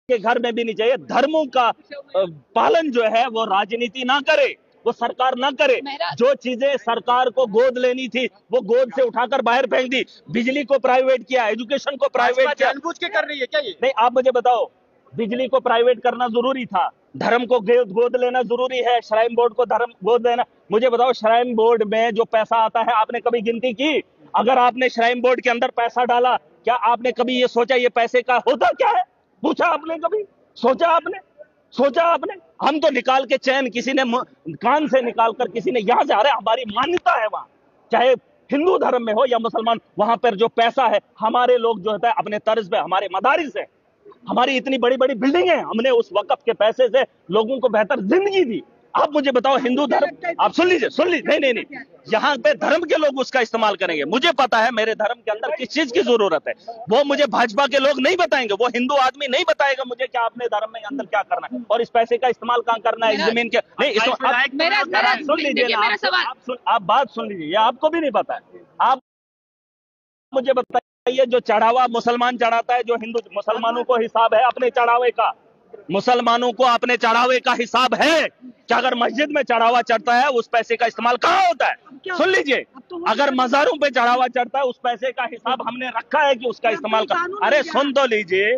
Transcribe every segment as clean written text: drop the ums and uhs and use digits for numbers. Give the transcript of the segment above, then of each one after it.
के घर में भी नहीं चाहिए। धर्मों का पालन जो है वो राजनीति ना करे, वो सरकार ना करे। जो चीजें सरकार को गोद लेनी थी वो गोद से उठाकर बाहर फेंक दी। बिजली को प्राइवेट किया, एजुकेशन को प्राइवेट किया। जानबूझ के कर रही है क्या ये? नहीं, आप मुझे बताओ, बिजली को प्राइवेट करना जरूरी था, धर्म को गोद लेना जरूरी है, श्राइन बोर्ड को धर्म गोद लेना। मुझे बताओ, श्राइन बोर्ड में जो पैसा आता है आपने कभी गिनती की? अगर आपने श्राइन बोर्ड के अंदर पैसा डाला, क्या आपने कभी ये सोचा ये पैसे का होता क्या है? पूछा आपने कभी? सोचा आपने? हम तो निकाल के चैन, किसी ने कान से निकाल कर किसी ने यहां से, अरे हमारी मान्यता है वहां, चाहे हिंदू धर्म में हो या मुसलमान, वहां पर जो पैसा है हमारे लोग जो होता है अपने तर्ज पे, हमारे मदारिस है, हमारी इतनी बड़ी बड़ी बिल्डिंग है, हमने उस वक़्फ़ के पैसे से लोगों को बेहतर जिंदगी दी। आप मुझे बताओ, हिंदू धर्म, आप सुन लीजिए, नहीं, यहाँ पे धर्म के लोग उसका इस्तेमाल करेंगे। मुझे पता है मेरे धर्म के अंदर किस चीज की जरूरत है, वो मुझे भाजपा के लोग नहीं बताएंगे, वो हिंदू आदमी नहीं बताएगा मुझे कि आपने धर्म में अंदर क्या करना है और इस पैसे का इस्तेमाल कहाँ करना है, इस जमीन के नहीं। सुन लीजिए ना, आप बात सुन लीजिए, ये आपको भी नहीं पता है। आप मुझे बताइए, जो चढ़ावा मुसलमान चढ़ाता है, जो हिंदू, मुसलमानों को हिसाब है अपने चढ़ावे का, मुसलमानों को अपने चढ़ावे का हिसाब है कि अगर मस्जिद में चढ़ावा चढ़ता है उस पैसे का इस्तेमाल कहाँ होता है? सुन लीजिए, अगर मज़ारों पे चढ़ावा चढ़ता है उस पैसे का हिसाब हमने रखा है कि उसका इस्तेमाल कर। अरे सुन तो लीजिए,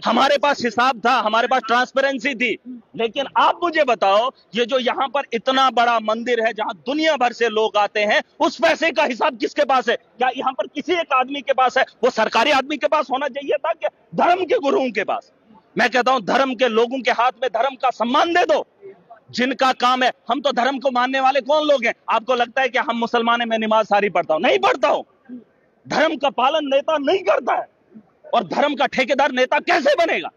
हमारे पास हिसाब था, हमारे पास ट्रांसपेरेंसी थी। लेकिन आप मुझे बताओ, ये जो यहाँ पर इतना बड़ा मंदिर है जहां दुनिया भर से लोग आते हैं, उस पैसे का हिसाब किसके पास है? क्या यहाँ पर किसी एक आदमी के पास है? वो सरकारी आदमी के पास होना चाहिए था कि धर्म के गुरुओं के पास? मैं कहता हूं, धर्म के लोगों के हाथ में धर्म का सम्मान दे दो, जिनका काम है। हम तो धर्म को मानने वाले कौन लोग हैं? आपको लगता है कि हम मुसलमान हैं, मैं नमाज सारी पढ़ता हूं? नहीं पढ़ता हूं। धर्म का पालन नेता नहीं करता है, और धर्म का ठेकेदार नेता कैसे बनेगा?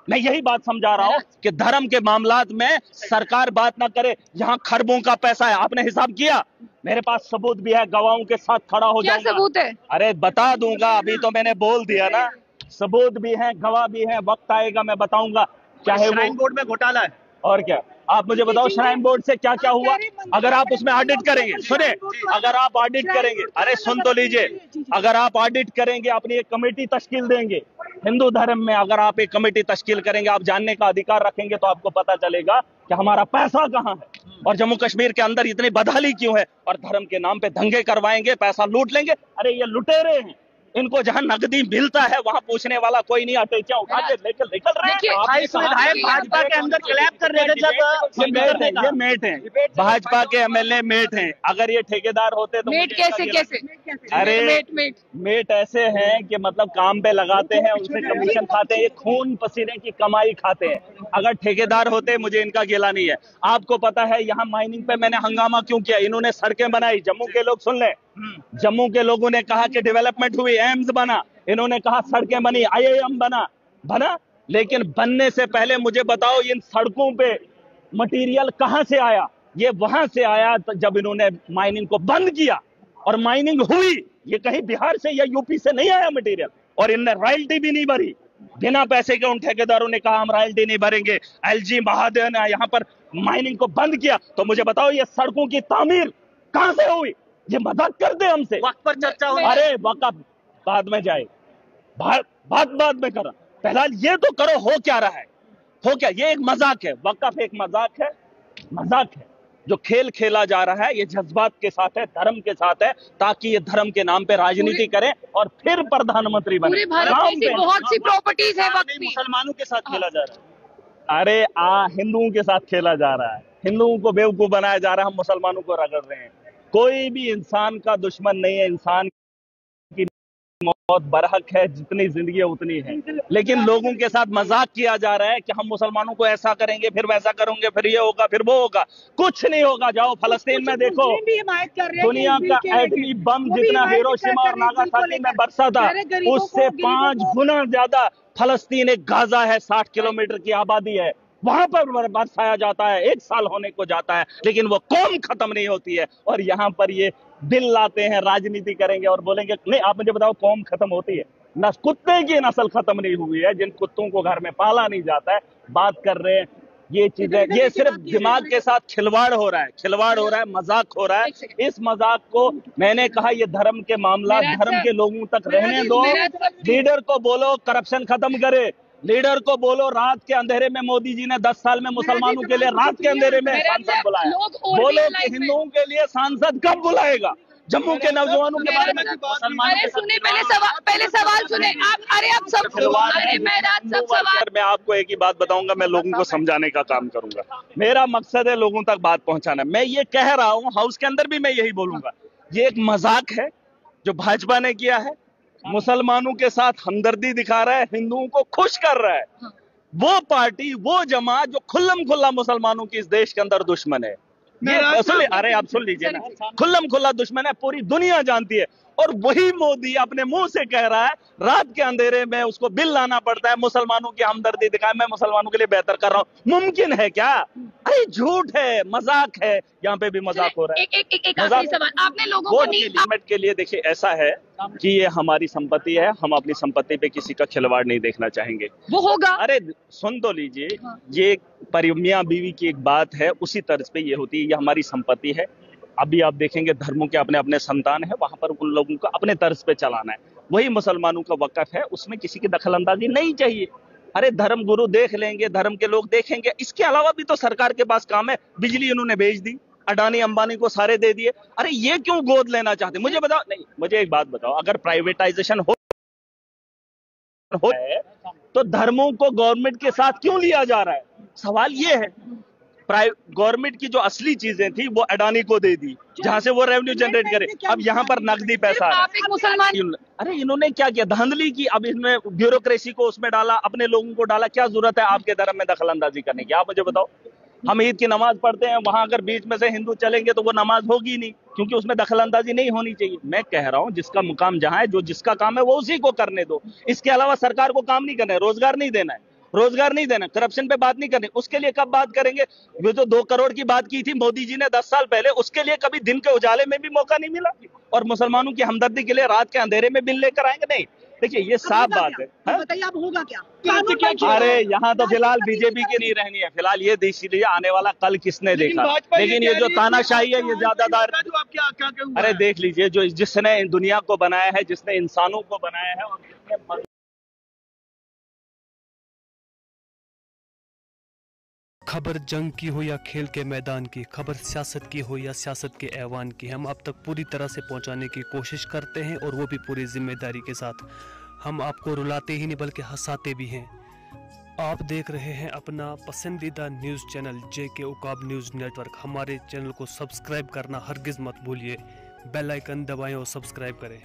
मैं यही बात समझा रहा हूं कि धर्म के मामलात में सरकार बात ना करे। यहां खरबों का पैसा है, आपने हिसाब किया? मेरे पास सबूत भी है, गवाहों के साथ खड़ा हो जाऊंगा। क्या सबूत है? अरे बता दूंगा, अभी तो मैंने बोल दिया ना, सबूत भी है, गवाह भी है, वक्त आएगा मैं बताऊंगा। चाहे वो श्राइन बोर्ड में घोटाला है और क्या। आप मुझे बताओ, श्राइन बोर्ड से क्या क्या हुआ? अगर आप उसमें ऑडिट करेंगे, सुने, अगर आप ऑडिट करेंगे, अरे सुन तो लीजिए, अगर आप ऑडिट करेंगे, अपनी एक कमेटी तश्कील देंगे हिंदू धर्म में, अगर आप एक कमेटी तश्कील करेंगे, आप जानने का अधिकार रखेंगे, तो आपको पता चलेगा कि हमारा पैसा कहाँ है और जम्मू कश्मीर के अंदर इतनी बदहाली क्यों है। और धर्म के नाम पे दंगे करवाएंगे, पैसा लूट लेंगे। अरे ये लुटेरे हैं, इनको जहां नकदी मिलता है वहां पूछने वाला कोई नहीं, अटैचियां उठा के लेकर निकल रहे हैं। भाजपा के अंदर क्लैप कर रहे थे जब ये मेट हैं, भाजपा के एमएलए मेट हैं। अगर ये ठेकेदार होते तो मेट कैसे? अरे मेट ऐसे हैं कि मतलब काम पे लगाते हैं, उनसे कमीशन खाते हैं, ये खून पसीने की कमाई खाते हैं। अगर ठेकेदार होते, मुझे इनका गिला नहीं है। आपको पता है यहाँ माइनिंग पे मैंने हंगामा क्यों किया? इन्होंने सड़कें बनाई, जम्मू के लोग सुन लें, जम्मू के लोगों ने कहा कि डेवलपमेंट हुई, एम्स बना, इन्होंने कहा सड़कें बनी, आईआईएम बना। लेकिन बनने से पहले मुझे बताओ, इन सड़कों पे मटेरियल कहां से आया? ये वहां से आया जब इन्होंने माइनिंग को बंद किया और माइनिंग हुई। ये कहीं बिहार से या यूपी से नहीं आया मटेरियल, और इनने रॉयल्टी भी नहीं भरी। बिना पैसे के उन ठेकेदारों ने कहा हम रॉयल्टी नहीं भरेंगे। एलजी महादेव ने यहाँ पर माइनिंग को बंद किया। तो मुझे बताओ, ये सड़कों की तामीर कहां से हुई? ये मजाक करते हमसे। वक्त पर चर्चा हो, अरे वक्त बाद में जाए, बाद में करो, पहला ये तो करो हो क्या रहा है, हो क्या? ये एक मजाक है, वक्फ एक मजाक है। जो खेल खेला जा रहा है ये जज्बात के साथ है, धर्म के साथ है, ताकि ये धर्म के नाम पे राजनीति करें और फिर प्रधानमंत्री बने। पूरे भारत में बहुत सी प्रॉपर्टीज है वक्त मुसलमानों के साथ खेला जा रहा है। अरे हिंदुओं के साथ खेला जा रहा है, हिंदुओं को बेवकूफ बनाया जा रहा है, हम मुसलमानों को रगड़ रहे हैं। कोई भी इंसान का दुश्मन नहीं है, इंसान की मौत बरहक है, जितनी जिंदगी है उतनी है। लेकिन लोगों के साथ मजाक किया जा रहा है कि हम मुसलमानों को ऐसा करेंगे, फिर वैसा करेंगे, फिर ये होगा, फिर वो होगा। कुछ नहीं होगा। जाओ फलस्तीन में देखो, दुनिया का एटमी बम जितना हिरोशिमा और नागासाकी में बरसा था, उससे 5 गुना ज्यादा फलस्तीन एक गाजा है, 60 किलोमीटर की आबादी है, वहां पर बरसाया जाता है, 1 साल होने को जाता है, लेकिन वो कौम खत्म नहीं होती है। और यहाँ पर ये बिल लाते हैं, राजनीति करेंगे और बोलेंगे नहीं। आप मुझे बताओ, कौम खत्म होती है? न कुत्ते की नस्ल खत्म नहीं हुई है, जिन कुत्तों को घर में पाला नहीं जाता है। बात कर रहे हैं ये चीजें, ये सिर्फ दिमाग के साथ खिलवाड़ हो रहा है, मजाक हो रहा है। इस मजाक को मैंने कहा, ये धर्म के मामला धर्म के लोगों तक रहने दो। लीडर को बोलो करप्शन खत्म करे, लीडर को बोलो रात के अंधेरे में मोदी जी ने 10 साल में मुसलमानों के लिए रात के अंधेरे में सांसद बुलाया। बोलो कि हिंदुओं के लिए सांसद कब बुलाएगा? जम्मू के नौजवानों के बारे में अरे सुने, पहले सवाल सुने आप। अरे आप सब सब सवाल। मैं आपको एक ही बात बताऊंगा, मैं लोगों को समझाने का काम करूंगा। मेरा मकसद है लोगों तक बात पहुंचाना। मैं ये कह रहा हूं, हाउस के अंदर भी मैं यही बोलूंगा, ये एक मजाक है जो भाजपा ने किया है। मुसलमानों के साथ हमदर्दी दिखा रहा है, हिंदुओं को खुश कर रहा है। वो पार्टी, वो जमात जो खुल्लम खुल्ला मुसलमानों की इस देश के अंदर दुश्मन है। अरे आप सुन लीजिए ना, खुल्लम खुल्ला दुश्मन है, पूरी दुनिया जानती है। और वही मोदी अपने मुंह से कह रहा है रात के अंधेरे में उसको बिल लाना पड़ता है, मुसलमानों की हमदर्दी दिखाए, मैं मुसलमानों के लिए बेहतर कर रहा हूं। मुमकिन है क्या? अरे झूठ है, मजाक है, यहाँ पे भी मजाक हो रहा है। एक आखिरी सवाल, आपने लोगों को लिमिट के लिए देखिए, ऐसा है कि ये हमारी संपत्ति है, हम अपनी संपत्ति पे किसी का खिलवाड़ नहीं देखना चाहेंगे। वो होगा। अरे सुन तो लीजिए, ये मियां बीवी की एक बात है, उसी तर्ज पे ये होती है। ये हमारी संपत्ति है। अभी आप देखेंगे धर्मों के अपने अपने संतान है, वहां पर उन लोगों को अपने तर्ज पे चलाना है। वही मुसलमानों का वक़्फ़ है, उसमें किसी की दखलंदाजी नहीं चाहिए। अरे धर्म गुरु देख लेंगे, धर्म के लोग देखेंगे। इसके अलावा भी तो सरकार के पास काम है। बिजली इन्होंने भेज दी, अडानी अंबानी को सारे दे दिए। अरे ये क्यों गोद लेना चाहते? मुझे बताओ। नहीं, मुझे एक बात बताओ, अगर प्राइवेटाइजेशन हो है तो धर्मों को गवर्नमेंट के साथ क्यों लिया जा रहा है? सवाल ये है। गवर्नमेंट की जो असली चीजें थी वो अडानी को दे दी, जहां से वो रेवेन्यू जनरेट करे। अब यहाँ पर नकदी पैसा है। आप एक मुसलमान। अरे इन्होंने क्या किया? धांधली की। अब इसमें ब्यूरोक्रेसी को उसमें डाला, अपने लोगों को डाला। क्या जरूरत है आपके धर्म में दखलंदाजी करने की? आप मुझे बताओ। हम ईद की नमाज पढ़ते हैं, वहां अगर बीच में से हिंदू चलेंगे तो वो नमाज होगी नहीं, क्योंकि उसमें दखलंदाजी नहीं होनी चाहिए। मैं कह रहा हूं जिसका मुकाम जहां है, जो जिसका काम है वो उसी को करने दो। इसके अलावा सरकार को काम नहीं करना है, रोजगार नहीं देना है, करप्शन पे बात नहीं करनी। उसके लिए कब बात करेंगे? वो जो 2 करोड़ की बात की थी मोदी जी ने 10 साल पहले, उसके लिए कभी दिन के उजाले में भी मौका नहीं मिला। और मुसलमानों की हमदर्दी के लिए रात के अंधेरे में बिल लेकर आएंगे? नहीं। देखिए ये साफ बात है। बताइए अब होगा क्या? अरे यहाँ तो फिलहाल बीजेपी की नहीं रहनी है। फिलहाल ये देख लीजिए आने वाला कल किसने देखा। लेकिन ये जो तानाशाही है, ये ज्यादातर। अरे देख लीजिए, जो जिसने दुनिया को बनाया है, जिसने इंसानों को बनाया है, और जिसने खबर जंग की हो या खेल के मैदान की, खबर सियासत की हो या सियासत के ऐवान की, हम आप तक पूरी तरह से पहुंचाने की कोशिश करते हैं, और वो भी पूरी जिम्मेदारी के साथ। हम आपको रुलाते ही नहीं बल्कि हंसाते भी हैं। आप देख रहे हैं अपना पसंदीदा news channel JK Uqab news network. हमारे चैनल को सब्सक्राइब करना हरगिज़ मत भूलिए। बेल आइकन दबाएं और सब्सक्राइब करें।